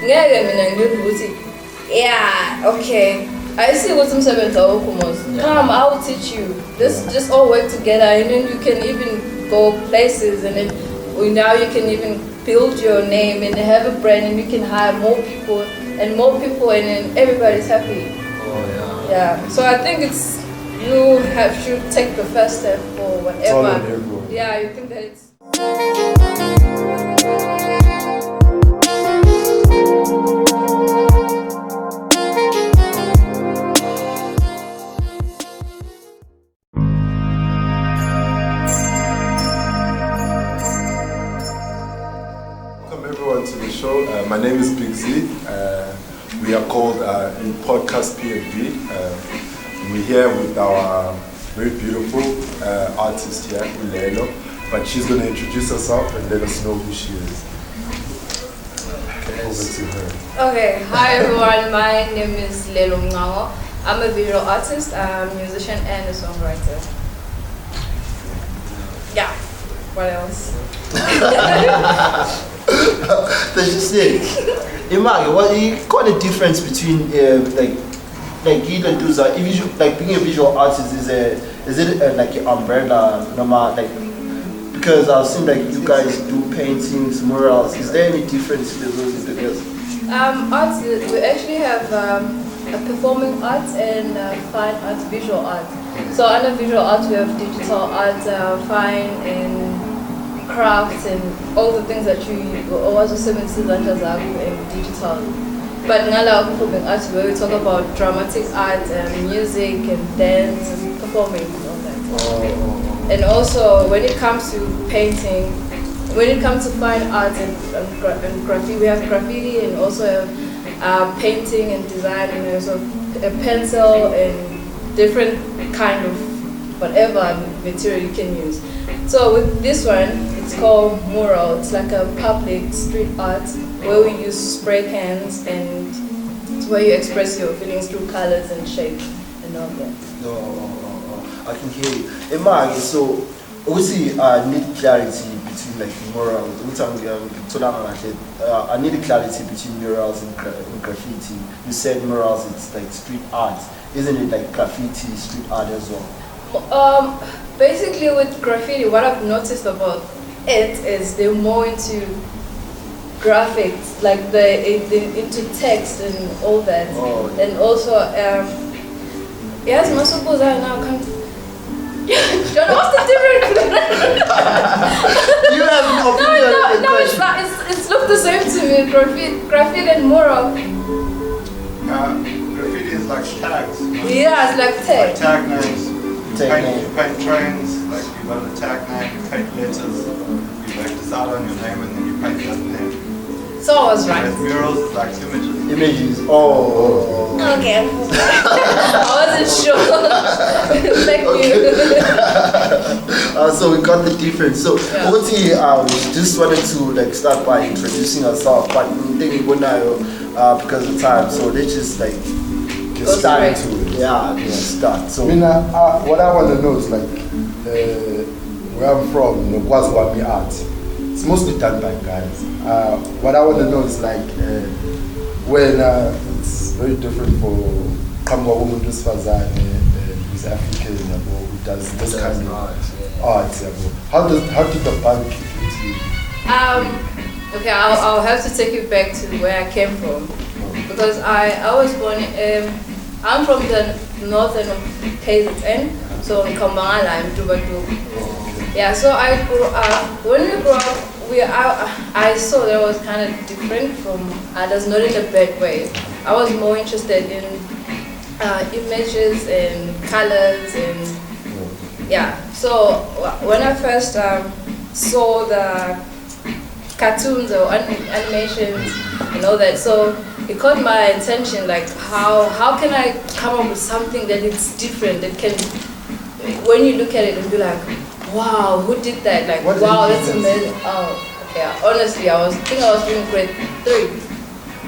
Yeah, okay. I see what some seven come, I'll teach you. Just all work together, and then you can even go places, and then now you can even build your name and have a brand, and you can hire more people, and then everybody's happy. Oh yeah. Yeah. So I think you should take the first step or whatever. Yeah, you think that it's. To the show. My name is Big Z. We are called in podcast PMB. We're here with our very beautiful artist here, Lelo, but she's going to introduce herself and let us know who she is. Okay, over to her. Okay, hi everyone. My name is Lelo Mncwango. I'm a visual artist, a musician, and a songwriter. Yeah. What else? That's just it. Imagine what you call the difference between like you don't do that. If you like being a visual artist is it like an umbrella normal like because I've seen like you guys do paintings, murals. Is there any difference between those together? Arts we actually have a performing arts and fine arts, visual art. So under visual arts we have digital art, fine and crafts and all the things that you always in digital. But ngala performing arts where we talk about dramatic art and music and dance and performing and all that. And also when it comes to painting, when it comes to fine art and graffiti, we have graffiti and also painting and design and also a pencil and different kind of whatever material you can use. So with this one, it's called mural. It's like a public street art where we use spray cans and it's where you express your feelings through colors and shapes and all that. I can hear you. Emma, so obviously I need clarity between like murals. I need clarity between murals and graffiti. You said murals, it's like street art. Isn't it like graffiti, street art as well? Basically with graffiti, what I've noticed about it is they're more into graphics, like into text and all that. And also, yes, most of those are now kind of. John, what's the difference? You have an opinion. No, it's not. It's looked the same to me. Graffiti and mural. Graffiti is like tags. Yeah, it's like tag. Like tag names. You paint trains, like you got a tag name, you paint letters, you like decide on your name and then you paint that name. So I was right. Whereas murals is like images. Images, oh. Okay. I wasn't sure. Thank you. So we got the difference. So Oti just wanted to like start by introducing herself, but because of time, so let's just like start into it. Yeah, start. So what I want to know is like where I'm from, Kwazwami art. It's mostly done by guys. What I want to know is like when it's very different for Kamwa woman who's who's African, who does this kind of art. How did the band kick into you? Okay, I'll have to take you back to where I came from because I was born. I'm from the northern of KZN, so in Kambangala, in Tubatu. Yeah, so I grew up. When we grew up, I saw that was kind of different from others, not in a bad way. I was more interested in images and colors and yeah. So when I first saw the cartoons or animations and all that, so it caught my attention. Like how can I come up with something that is different that can, when you look at it and be like, wow, who did that? Like, wow, that's amazing. Oh, okay. Honestly, I was doing grade 3.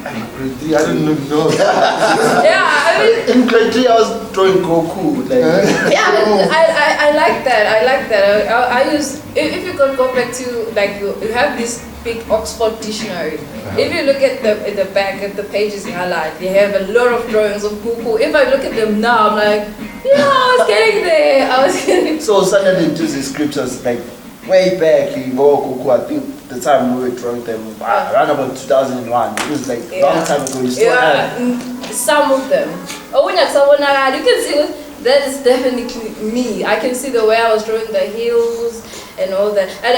I didn't know that. Yeah, I mean, In grade 3, I was drawing Goku. Like, yeah, I like that. I like that. I use, if you could go back to, like, you have this big Oxford dictionary. If you look at the back of the pages in highlight, you have a lot of drawings of Goku. If I look at them now, I'm like, yeah, I was getting there. I was getting. so suddenly into the scriptures, like way back in Goku, I think the time we were drawing them around about 2001. It was like a long time ago. You still have. Some of them. Oh, when you're someone, you can see that is definitely me. I can see the way I was drawing the hills and all that. And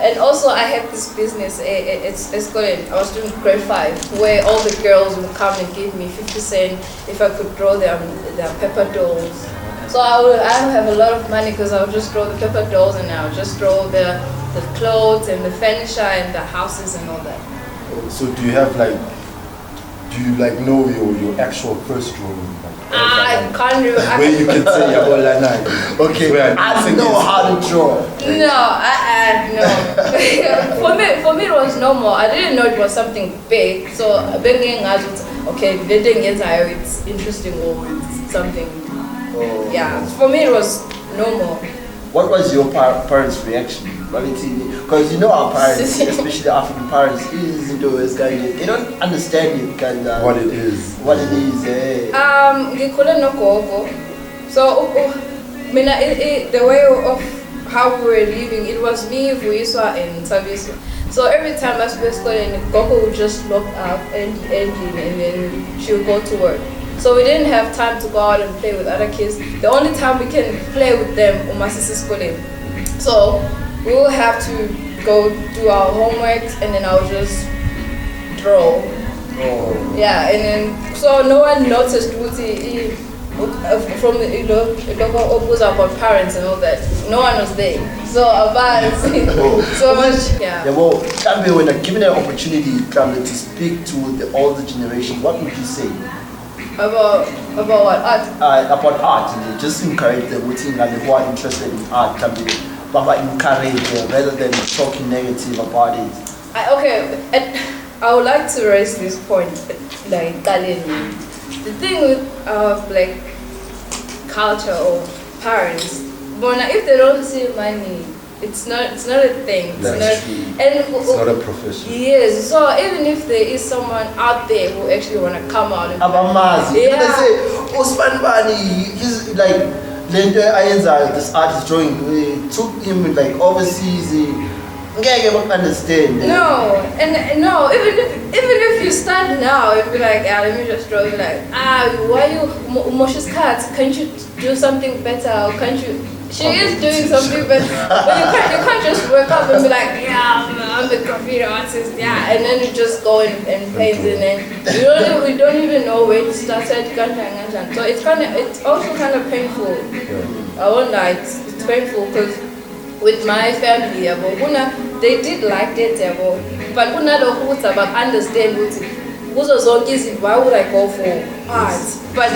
and also I had this business. It's called. I was doing grade 5, where all the girls would come and give me 50 cents if I could draw their pepper dolls. So I would have a lot of money because I would just draw the pepper dolls and I would just draw the clothes and the furniture and the houses and all that. So do you have like, know your actual first drawing? I can't remember. Where you can say you're all night. Okay, I know how to draw. No. For me it was normal. I didn't know it was something big. So being okay, it's interesting or it's something. Oh. Yeah, for me it was normal. What was your parents' reaction? Because you know our parents, especially African parents, they don't understand it. What it is. What it is. Ngikhule nogogo. So the way of how we were living, it was me, Vuyiswa, and Sabiso. So every time I was going, Gogo would just lock up and then she would go to work. So we didn't have time to go out and play with other kids. The only time we can play with them is schooling. So we will have to go do our homework and then I'll just draw. Oh. Yeah, and then so no one noticed from about parents and all that. No one was there. So about so much. Yeah. Well, when you're given an opportunity to speak to the older generation, what would you say? About what? Art? About art, just encourage them who are interested in art, but encourage them rather than talking negative about it. I would like to raise this point, like the thing with like culture or parents, but if they don't see money, it's not a thing. It's not a profession. Yes, so even if there is someone out there who actually want to come out and say, Osman Bani, he's like, this artist drawing, it took him like overseas. Understand. No, even if you start now, it'd be like, let me just draw. You'd be like, why you Moshe's cat? Can't you do something better? Or can't you? She is doing something better, but you can't just wake up and be like, I'm the graffiti artist, and then you just go and paint, and then we don't even know where to start. So it's also kind of painful. I won't lie, it's painful because with my family, they did like that, but understand why would I go for art? But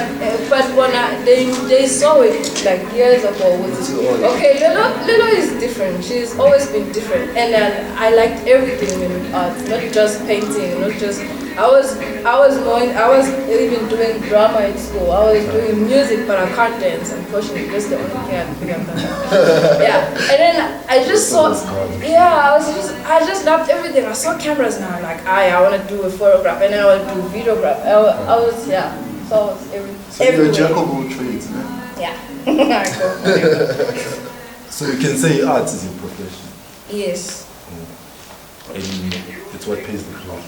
when they saw it like years ago. Okay, Lelo is different. She's always been different, and I liked everything with art, not just painting, not just. I was even doing drama at school. I was doing music, but I can't dance. Unfortunately, that's the only thing I think I've done. Yeah, and then I just saw. Yeah, I just loved everything. I saw cameras now. Like I want to do a photograph, and then I want to do a videograph. I was. So I was everything. So you're a jack of all trades, man. Yeah. So you can say art is your profession. Yes. And it's what pays the bills.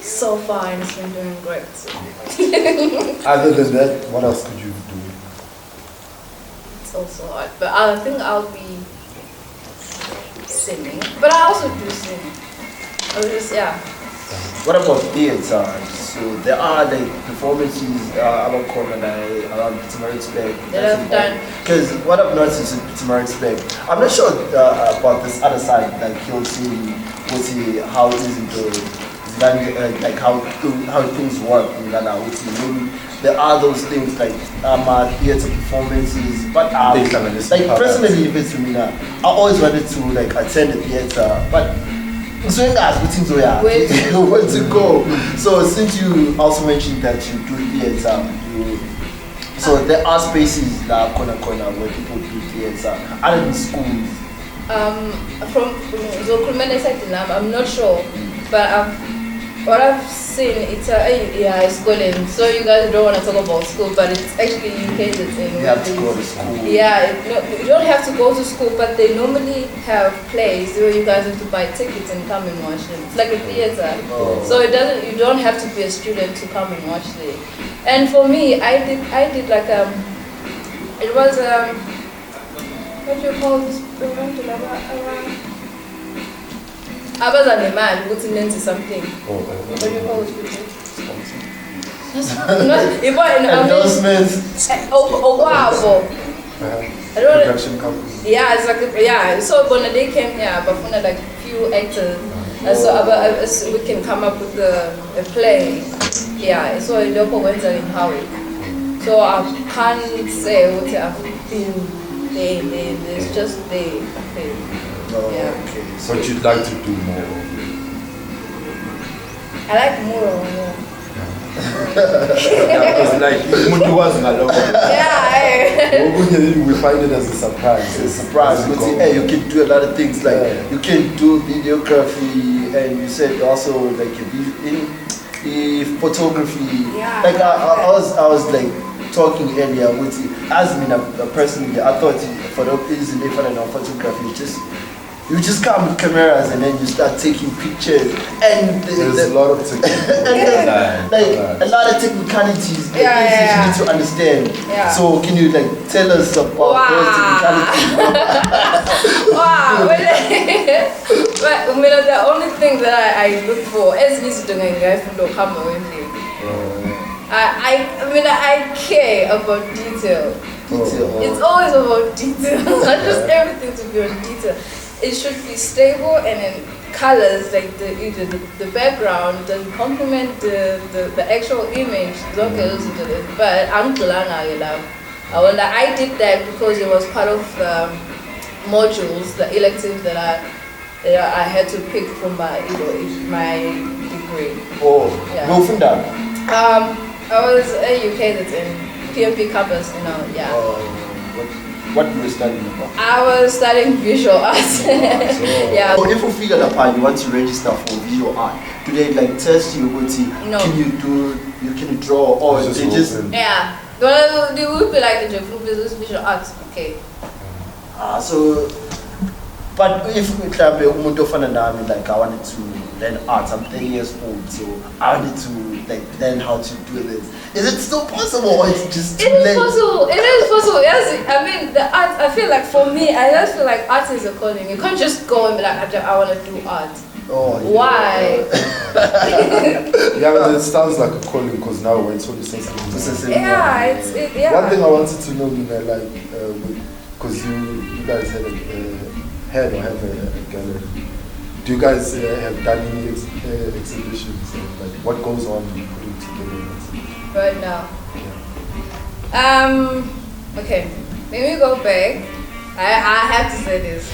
So far, and it's been doing great. Other than that, what else could you do? It's also hard, but I think I'll be singing. But I also do sing. What about theatre? So there are the performances around Pietermaritzburg that I've done. Because what I've noticed is Pietermaritzburg, I'm not sure about this other side, like Hilton, how it is in the like how things work in Ghana. Maybe there are those things like theatre performances, but like personally, if it's me now, I always wanted to like attend a theatre, but So you guys, where to go? So since you also mentioned that you do theater, so there are spaces that are corner where people do theater, other than schools. From I'm not sure, but what I've seen, it's schooling. So you guys don't want to talk about school, but it's actually UK that's in. You have to go to school. Yeah, you don't have to go to school, but they normally have plays where you guys have to buy tickets and come and watch them. It's like a theater, so you don't have to be a student to come and watch it. And for me, I did like it was what do you call this program? I was on the man who into something. What do you call it? Endorsements. Wow. Production company. Yeah, it's like so when they came here, but for like few actors, so we can come up with a play. Yeah, so the local went in Howie. So I can't say what I've been. It's just they. Yeah. Okay. So you'd like to do more? I like mural. Because like Muntu wasn't alone. We find it as a surprise. It's a surprise. Because you can do a lot of things like you can do videography, and you said also like in photography. Yeah. Like I was like talking earlier with you. As me personally, I thought for the easily for photography, you just come with cameras and then you start taking pictures, and there's a lot of a lot of technicalities that you need to understand. Yeah. So can you like tell us about those technicalities? Wow. But the only thing that I look for is doing I care about detail. It's always about detail. Not just everything to be on detail. It should be stable, and then colors, like the background doesn't complement the actual image. But I'm I did that because it was part of the modules, the electives that I had to pick from my degree. Oh, yeah. Go from that. I was at UK that's in PMB campus, yeah. What you were studying about? I was studying visual arts. Yeah. So if you figure upon you want to register for visual art, do they like test you? No. Can you draw, or they just Yeah. Well, they would be like the visual arts. Okay. So, but if like I wanted to learn art, I'm 10 years old, so I wanted to like learn how to do this. Is it still possible, or it's just too late? Possible. It is possible. Yes. I mean, the art. I feel like for me, I just feel like art is a calling. You can't just go and be like, I want to do art. Oh. Yeah. Why? Yeah, but it sounds like a calling because now we're into the sensitive. Yeah, yeah. One thing I wanted to know, like, because you guys have a gallery. Do you guys have done any exhibitions? Like, what goes on in putting together? Right now. Yeah. Okay. Let me go back. I have to say this.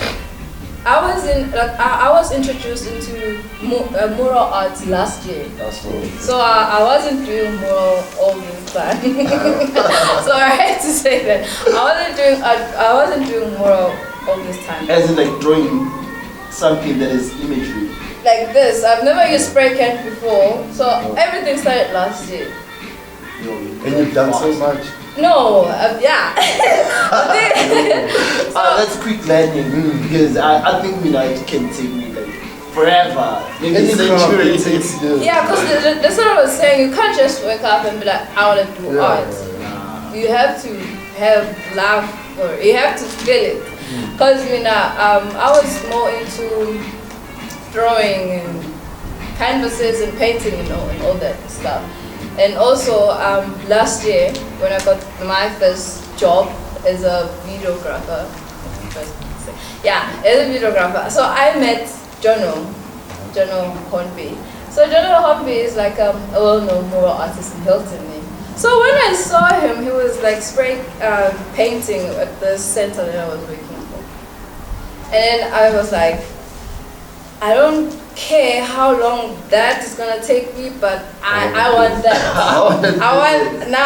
I was introduced into mural arts last year. So I wasn't doing mural all this time. So I had to say that I wasn't doing mural all this time. As in like drawing something that is imagery. Like this. I've never used spray can before. So everything started last year. And you've done so much. No, yeah. That's quick learning because I think it can take me like forever, maybe a century. Yeah, because that's what I was saying. You can't just wake up and be like, I want to do art. You have to have love for it. You have to feel it. Because I was more into drawing and canvases and painting, and all that stuff. And also last year when I got my first job as a videographer, as a videographer. So I met Jono Hornby. So Jono Hornby is like a well-known mural artist in Hilton. So when I saw him, he was like spray painting at the center that I was working for. And then I was like, I don't care how long that is gonna take me, but I want that. I want that.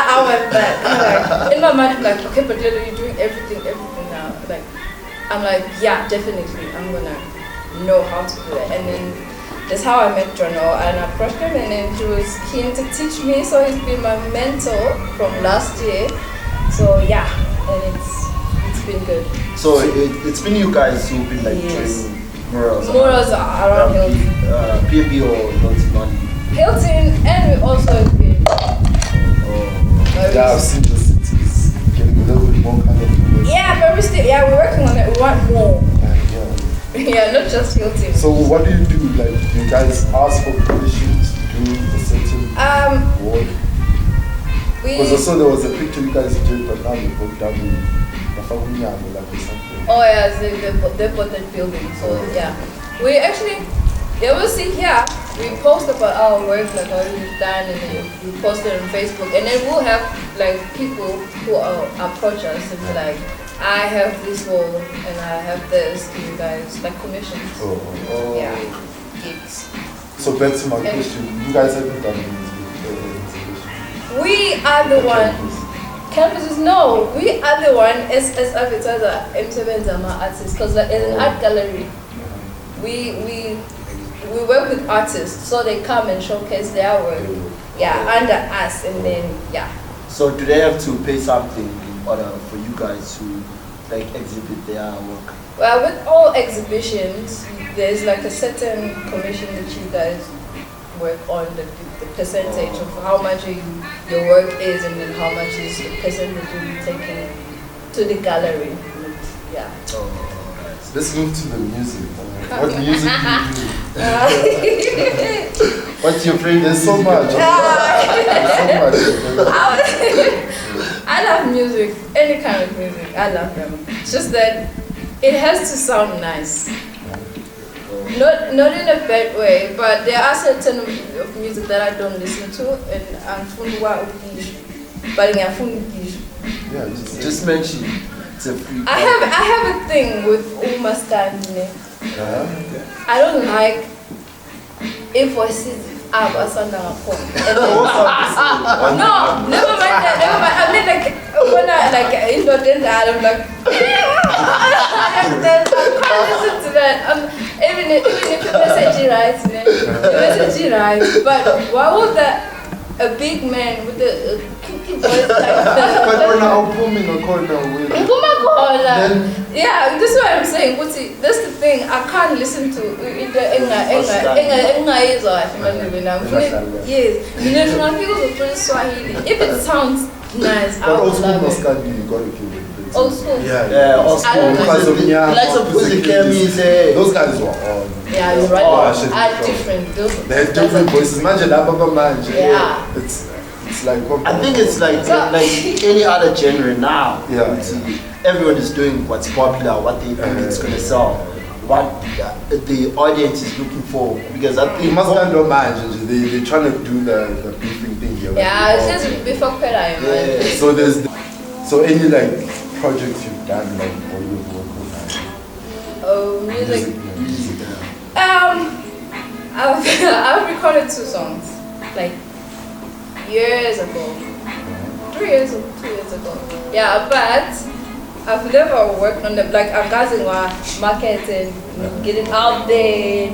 I'm like, in my mind, I'm like, okay, but Lelo, you're doing everything now. Like, I'm like, yeah, definitely, I'm gonna know how to do it. And then that's how I met Jono, and I approached him, and then he was keen to teach me. So he's been my mentor from last year. So yeah, and it's been good. So it's been you guys who've been like doing murals around Hilton. PMB or Hilton? Hilton, and we also did. Yeah, I've seen the cities getting a little bit more colorful. Yeah, but we're working on it. We want more. Yeah. Yeah, not just Hilton. So what do? Like, do you guys ask for permission to do a certain work? Because I saw there was a picture you guys did, but now you put down like something. Oh yeah, they bought that building. So yeah, we actually, we'll see here. We post about our work, like how we've done, and then we post it on Facebook, and then we'll have like people who approach us and be like, I have this wall and I have this. Do you guys like commissions? Oh. Yeah, gigs. So back to my question, you guys haven't done music. We are the one. Campuses, no, we are the one as advertiser artists, because like, as an art gallery, we work with artists, so they come and showcase their work, under us, and then So do they have to pay something in order for you guys to like exhibit their work? Well, with all exhibitions, there's like a certain commission that you guys work on, the percentage of how much your work is, and then how much is the percentage you'll be taking to the gallery. Yeah. Let's move to the music. What music do you do? What's your favorite? There's so much. I love music, any kind of music. I love them. It's just that it has to sound nice. Not in a bad way, but there are certain of music that I don't listen to, and I'm but Yeah, just mention it's a free. I have a thing with Uma Stanley. I don't like if voices are a song. No, never mind that. Never mind. I mean, like when I in the dance, I'm like, I can't listen to that. Even if the message is right, but why would that a big man with a kinky voice like that? But when I'm booming a corner with yeah, that's what I'm saying. That's the thing. I can't listen to if it sounds nice. But old school must be you gotta kill it. Old school. Yeah, old school. Because of Like some music. Those guys were on. Yeah, you're right. Are different. They have different voices. Imagine that man. Yeah. It's like. I think it's like any other genre now. Yeah. Everyone is doing what's popular, what they think it's gonna sell, what the audience is looking for. Because I think don't mind. They're trying to do the beefing thing here. Yeah, it's just before Pera. So any like projects you've done, like what you've worked on? Oh, music. I've recorded 2 songs, like years ago, 3 years or 2 years ago. Yeah, but I've never worked on them. Like I've gotten market and get it out there.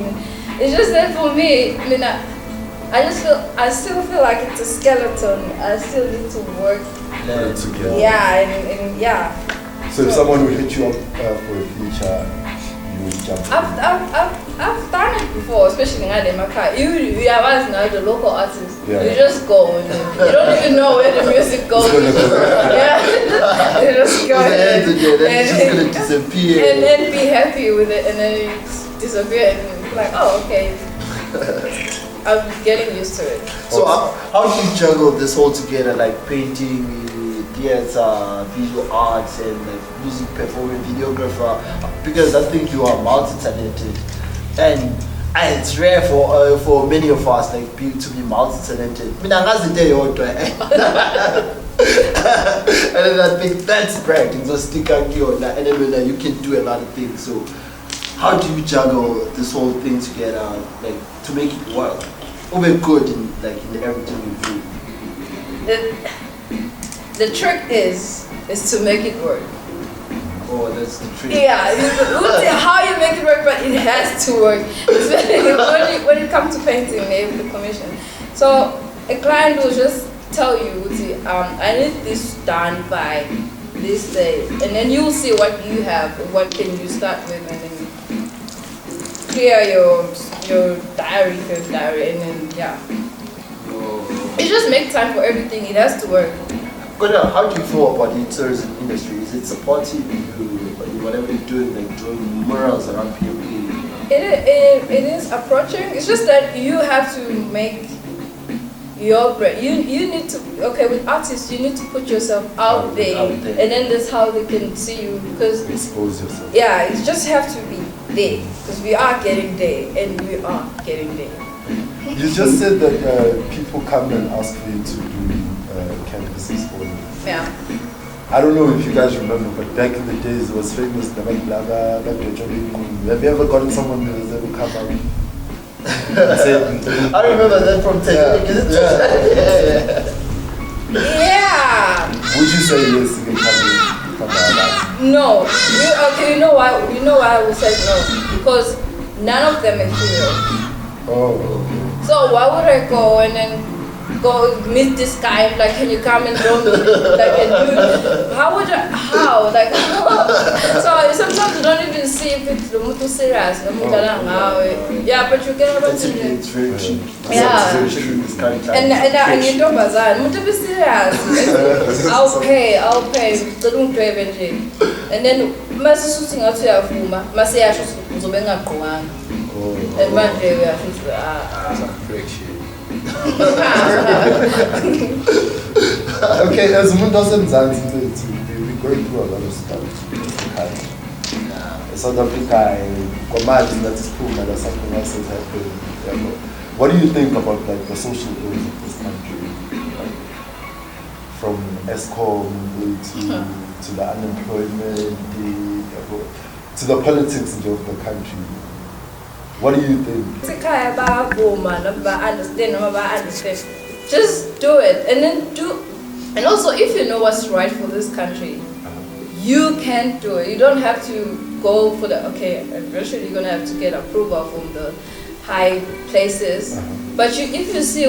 It's just that for me, I mean, I still feel like it's a skeleton. I still need to work. Together. Yeah, and yeah. So if someone would hit you up for a feature, you would jump. I've done it before, especially in Ademaka. You are now the local artist. Yeah. You just go and you don't even know where the music goes. Yeah, you just go and it's just gonna disappear. And then be happy with it, and then it disappear, and you're like, oh, okay. I'm getting used to it. So how do you juggle this all together, like painting, theater, visual arts, and like music performing, videographer? Because I think you are multi-talented, and it's rare for many of us like to be multi-talented. I mean, and then I think that's practice. So stick out here, and then you can do a lot of things. So how do you juggle this whole thing together, like to make it work? Or be good in everything you do? The trick is to make it work. Oh, that's the trick. Yeah, we'll see how you make it work, but it has to work. Especially when it comes to painting, maybe the commission. So a client will just tell you, I need this done by this day, and then you'll see what you have, what can you start with, and then clear your diary, and then you just make time for everything. It has to work. But how do you feel about the tourism industry? Is it supportive you, whatever you're doing, like drawing murals around PMB? It is approaching. It's just that you have to make your brand. You need to, with artists, you need to put yourself out there, and then that's how they can see you. Because expose yourself. Yeah, you just have to be there, because we are getting there, and we are getting there. You just said that people come and ask you to do canvases for you. Yeah. I don't know if you guys remember, but back in the days it was famous. Have you ever gotten someone that has ever come out? I remember that from Technique. Yeah. Would you say yes, you can come out? No. You know why? You know why I would say no? Because none of them is real. Oh. So why would I go and then go meet this guy and like, can you come and draw me? Like, and do, how would I? How? Like, so sometimes you don't even see if it's the serious. Yeah, but you get about it. It's very cheap. Yeah. It's very cheap. It's kind of And you don't bazaar. Mutu be serious. I'll pay. Don't pay eventually. And then masi shooting out to Fuma. Masi ya shoot uzobenga kuanga. And manje we are shooting. Break shit. Okay, as someone doesn't we're going through a lot of stuff in the country. South Africa, Komali, that is cool, but something else is happening. What do you think about like the social ills of this country? Like, from ESCOM to the unemployment, to the politics of the country. What do you think? Understand. Just do it, and then do. And also, if you know what's right for this country, you can do it. You don't have to go for the eventually you're gonna have to get approval from the high places. But if you see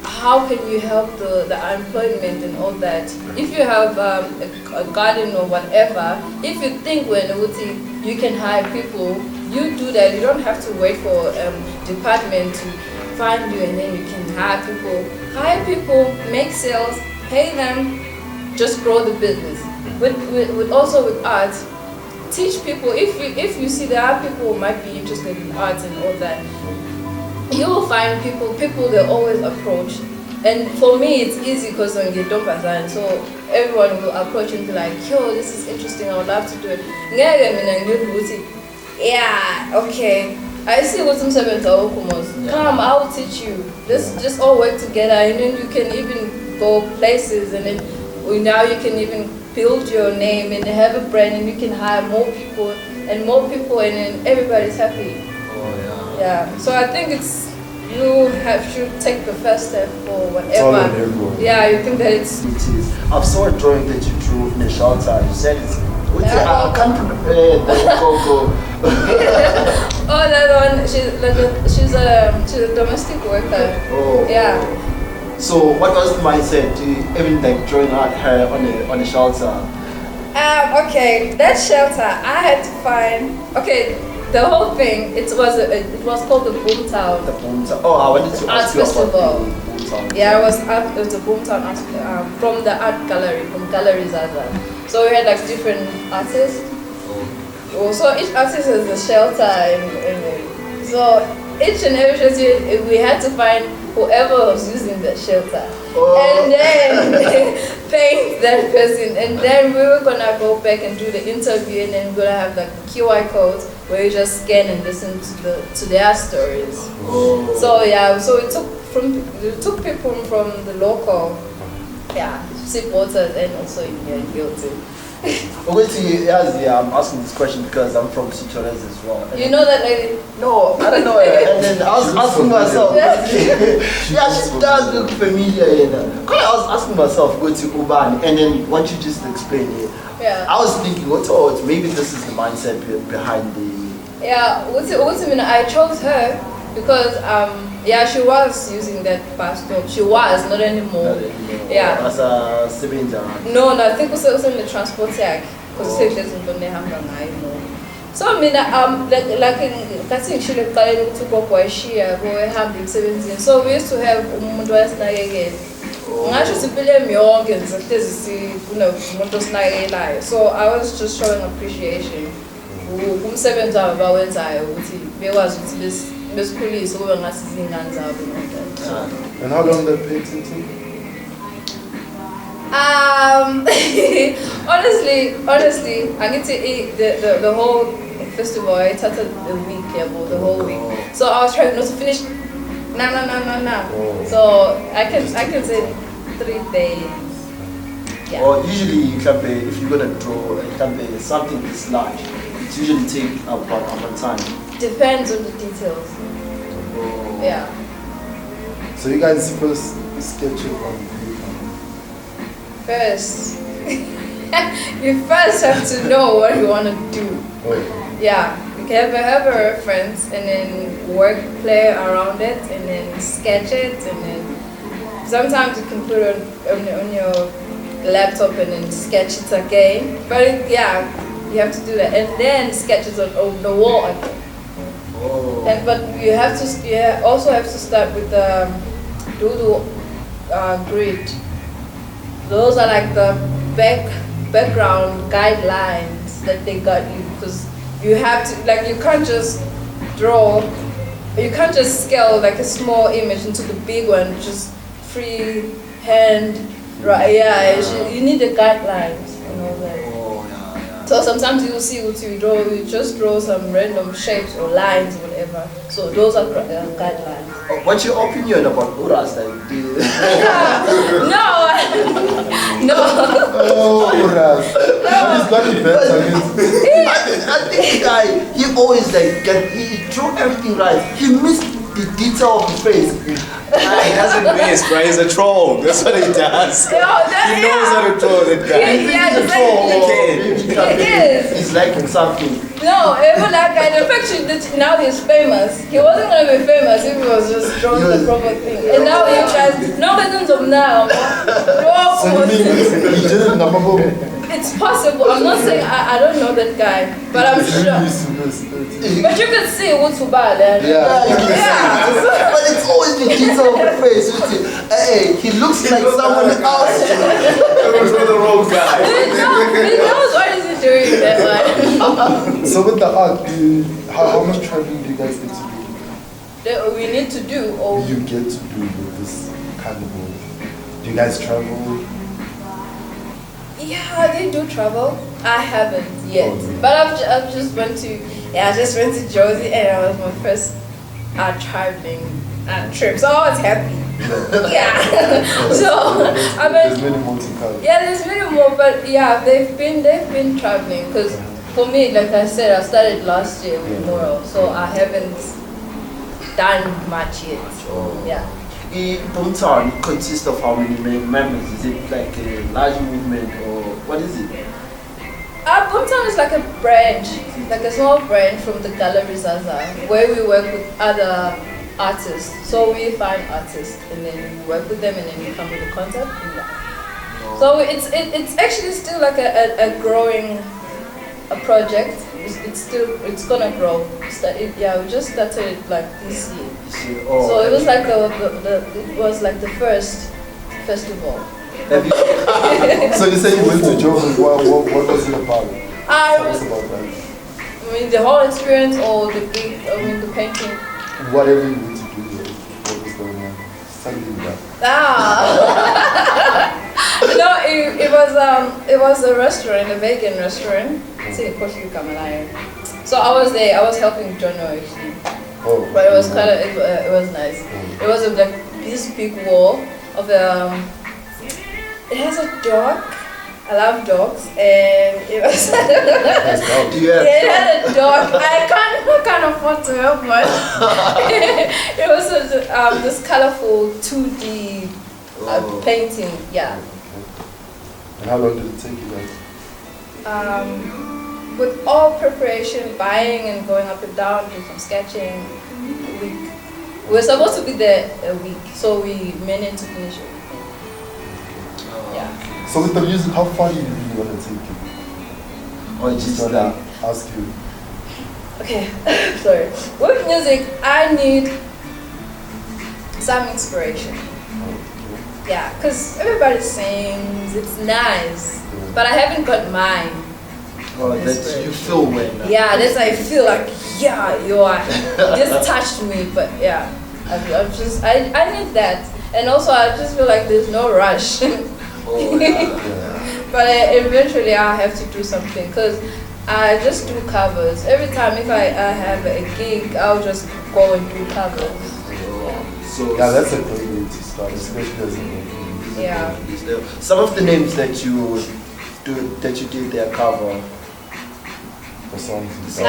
how can you help the unemployment and all that? If you have a garden or whatever, if you think when you can hire people, you do that. You don't have to wait for department to find you and then you can hire people. Hire people, make sales, pay them, just grow the business. With also with art, teach people. If you see there are people who might be interested in art and all that, you will find people they always approach. And for me, it's easy because I'm a dumb person, so everyone will approach and be like, yo, this is interesting, I would love to do it. Yeah, okay. I see what some seven come, I'll teach you. Let's just all work together, and then you can even go places, and then now you can even build your name and have a brand, and you can hire more people, and then everybody's happy. Oh yeah. Yeah. So I think you should take the first step for whatever. Yeah, you think that it's. I've saw a drawing that you drew in a shelter. You said it's. I can't prepare go. Oh, that one. She's a domestic worker. Oh. Yeah. So what was the mindset to even like drawing out her on a shelter? Okay, that shelter I had to find. Okay, the whole thing it was called the Boomtown. The Boomtown. Oh, I wanted to ask you about the Boomtown. Yeah, it was the Boomtown from the art gallery, from Galleries Zaza. So we had like different artists. Oh, so each artist has a shelter, and so each and every shelter we had to find whoever was using the shelter, and then paint that person, and then we were gonna go back and do the interview, and then we're gonna have like the QR codes where you just scan and listen to their stories. Oh. So yeah, so it took people from the local, supporters, and also in Hilton. I'm asking this question because I'm from Sitores as well. And You know that lady? no, I don't know her. And then I was asking myself, yeah, she does look familiar. Because I was asking myself, go to Uban, and then what you just explained here, Yeah. I was thinking, maybe this is the mindset behind the. Yeah, I chose her because she was using that bus stop. She was, not anymore. Yeah. As a Sebenja. No, I think also in the transport tag because it says in the more. So I mean, like in Kasi Chile, to go for she go have the 17. So we used to have umuntu wayesinakekela. Ngasho sipile miyonke ngizohlezi umuntu osinakekelayo. So I was just showing appreciation. Umsebenzi wabo bawenzayo ukuthi bekwazi ukuthi besikhulise kube ngasi izingane zabo. And how long that painting took? Honestly, I get to eat the whole festival. I started the week, the whole week. So I was trying not to finish. No. So I can say 3 days. Yeah. Or usually, if you're gonna draw something this large, it usually take about how much time? Depends on the details. Oh. Yeah. So you guys first sketch it on paper. First, you first have to know what you want to do. Oh. Yeah, you can have a reference and then play around it and then sketch it and then sometimes you can put it on your laptop and then sketch it again. But you have to do that and then sketch it on the wall again. Oh. But you also have to start with the doodle grid. Those are like the background guidelines that they got you because you have to you can't just draw, you can't just scale like a small image into the big one just free hand, right? Yeah, you need the guidelines and all that. Oh, yeah. So sometimes you will see what you just draw some random shapes or lines or whatever. So those are guidelines. What's your opinion about Uras? No. Oh, Uras. He's got it better. I think the guy, he always he drew everything right. He missed the detail of the face. He doesn't miss, right? He's a troll. That's what he does. He knows how to troll that guy. Yeah, He is. He's liking something. No, even that guy, the fact now he's famous. He wasn't going to be famous if he was just drawing the proper thing. And now you guys, no legends of now. So you mean he didn't know? It's possible. I'm not saying I don't know that guy, but I'm sure. But you can see what's bad. Yeah. But it's always the detail of the face. Hey, he looks like someone else. It was the wrong guy. He knows what is he doing that one. So with the art, how much traveling do you guys get to do? That we need to do, or You get to do with this carnival. Do you guys travel? yeah, they do travel. I haven't yet, but I've just went to Jersey, and it was my first traveling trip, so I was happy. Yeah. So I mean, There's many more to come. yeah, there's many more, but yeah, they've been traveling because for me, like I said, I started last year with murals, so I haven't done much yet. Yeah. Boomtown consists of how many members? Is it like a large movement or what is it? Boomtown is like a branch, like a small branch from the Gallery Zaza, where we work with other artists. So we find artists and then we work with them and then we come with a concept. So it's actually still like a growing project. It's gonna grow. We just started it like this year. So it was like the first festival. So you say you went to Joburg. What was it about? Tell us about that. I mean the whole experience or the painting. Whatever you need to do there. What was going on? Something that. No, it was a restaurant, a vegan restaurant. So I was there. I was helping Jono actually. Oh. But it was it was nice. It was like this big wall of it has a dog. I I love dogs, and it was. Do you have It had a dog. I can't afford to help much. It was this colorful 2D painting. Yeah. And how long did it take you guys? With all preparation, buying and going up and down, doing some sketching, a week. We were supposed to be there a week, so we managed to finish it. Yeah. So with the music, how far do you really want to take it? Or just Just like, wanna ask you. Okay, sorry. With music, I need some inspiration. Yeah, because everybody sings, it's nice, but I haven't got mine. that you feel when. Yeah, that's I feel like, yeah, you are. This touched me, but yeah, I need that. And also, I just feel like there's no rush. But eventually, I have to do something because I just do covers. Every time if I have a gig, I'll just go and do covers. So Yeah, that's a great way to start, especially as a Yeah. some of the names that you did their cover. for songs and stuff.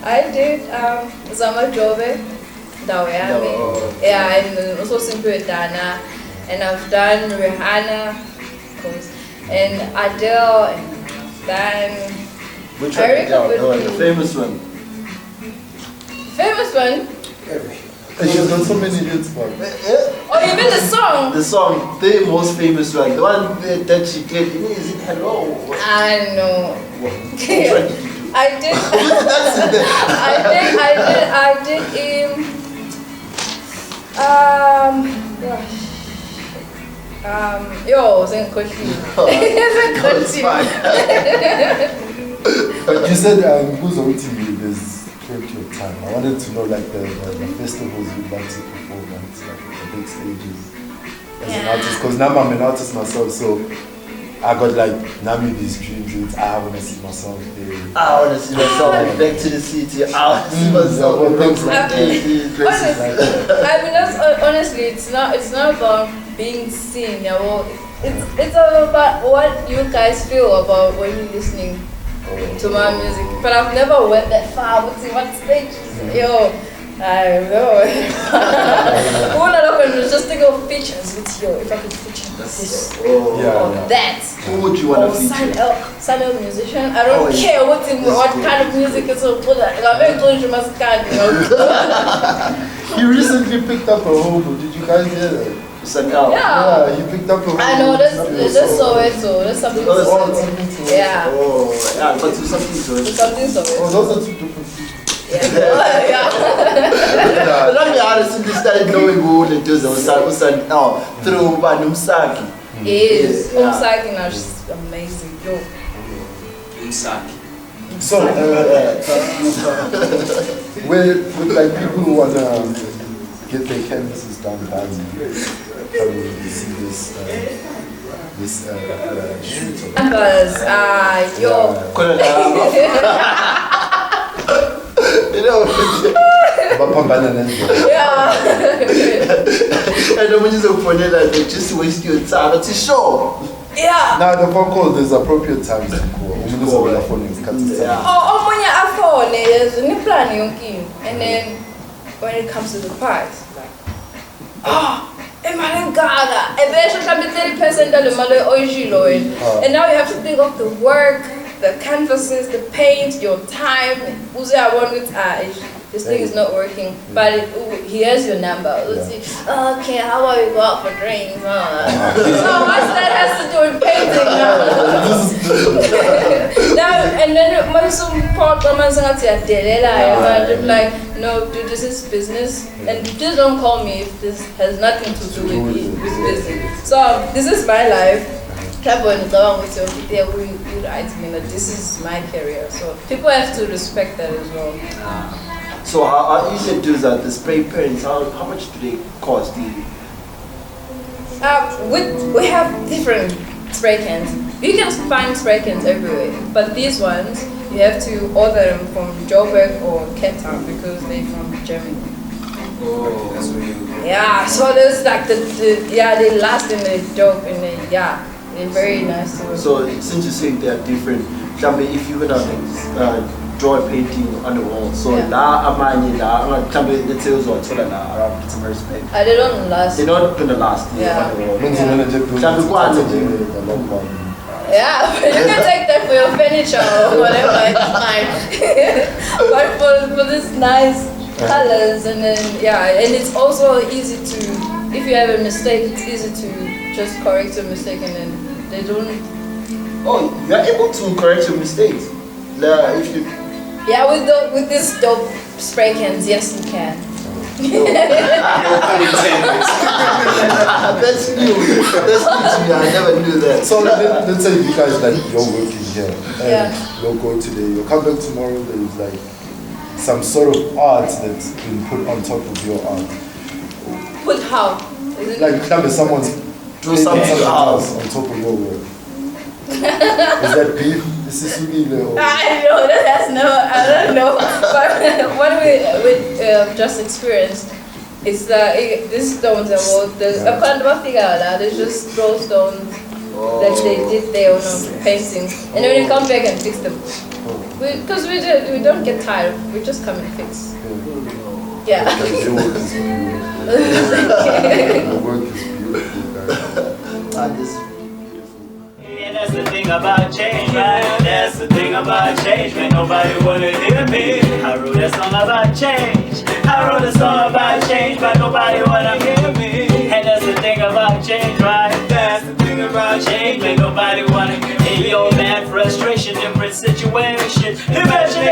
I did Zama Jove, Dawayami. Yeah, and also Simple Dana, and I've done Rihanna, of course, and Adele, and then Which one? The famous one. famous one. And she's got so many hits, man. Oh, you mean the song? The song, the most famous one, the one that she did. Is it Hello? I know. Which one did you do? I did. I did yo, sing Koshi. It's fine. But you said who's on TV there's plenty of time. I wanted to know like the festivals you'd like to perform at, like the big stages as an artist. Because now I'm an artist myself, so I got like Nami these dreams. I want to see myself there. I want to see myself back to the city. I want to see myself in rooms like this, places like that. I mean, honestly, it's not about being seen. Yeah, well, it's all about what you guys feel about when you're listening to my music. But I've never went that far. What's stage? Yo, I know. All I was just think of features with you. If I could feature this or that. Who would you want to feature? Sign up musician. I don't care what kind of music it's all. Like you must can't. You recently picked up a hobo. Did you guys hear that? Yeah, you picked up a hobo. I know that's Soweto. That's something Soweto. Yeah. Oh, yeah, but it's something to it. Something Soweto. Oh, those are two different features. Yeah. But let me honestly started knowing who the dudes was through Banumsaki. Yes, Umsaki now she's amazing. Yo. Umsaki. So, with like people who wanna get their canvases done badly, how do you see this shoot? Numbers, yo. You know, Yeah. and then when you say for that, they just waste your time. It's a show. Yeah. Now the phone call, there's appropriate times to call. The phone is cut to Oh, when you're a phone, there's a new plan, and then when it comes to the price, like, and then she'll come to 30% of the money, and now you have to think of the work, the canvases, the paint, your time. This thing is not working, but he has your number. Let's see. Okay, how about we go out for drinks? So what's that has to do with painting now? And then my some part of my like, no, dude, this is business, and please don't call me if this has nothing to do with business. So this is my life. This is my career, so people have to respect that as well. So how you said do that, the spray paints, how much do they cost? We have different spray cans. You can find spray cans everywhere, but these ones you have to order them from Joburg or Cape Town because they're from Germany. Oh, that's what you. Yeah, so there's like they last in the dope and they they're very nice to work. So since you say they are different, if you're gonna draw a painting on the wall, so la amanye la, let's say around December Spain. They don't last. They're not gonna last on the wall. Yeah, but you can take that for your furniture or whatever, it's fine. But for this nice colors, and then and it's also easy to, if you have a mistake, it's easy to just correct your mistake, and then they don't. Oh, you're able to correct your mistakes. If you. Yeah, with this dope spray cans, yes you can. That's new. That's new to me. I never knew that. So let's say you guys you're working here, and you'll go today, you'll come back tomorrow. There's like some sort of art that's been put on top of your art. Put how? Like someone's do something else on top of your work. Is that beef? Is this illegal? I know that's I don't know. But what we just experienced is that these stones are they just throw stones that they did their own paintings, and then we come back and fix them. Because we don't get tired, we just come and fix. Yeah. Because your work is beautiful. Your work is beautiful, guys. That's the thing about change, right? That's the thing about change, man. Nobody wanna hear me. I wrote a song about change. I wrote a song about change, but nobody wanna hear me. And that's the thing about change, right? That's the thing about change, man. Nobody wanna hear me. Hey, yo, man, frustration, different situation. Imagine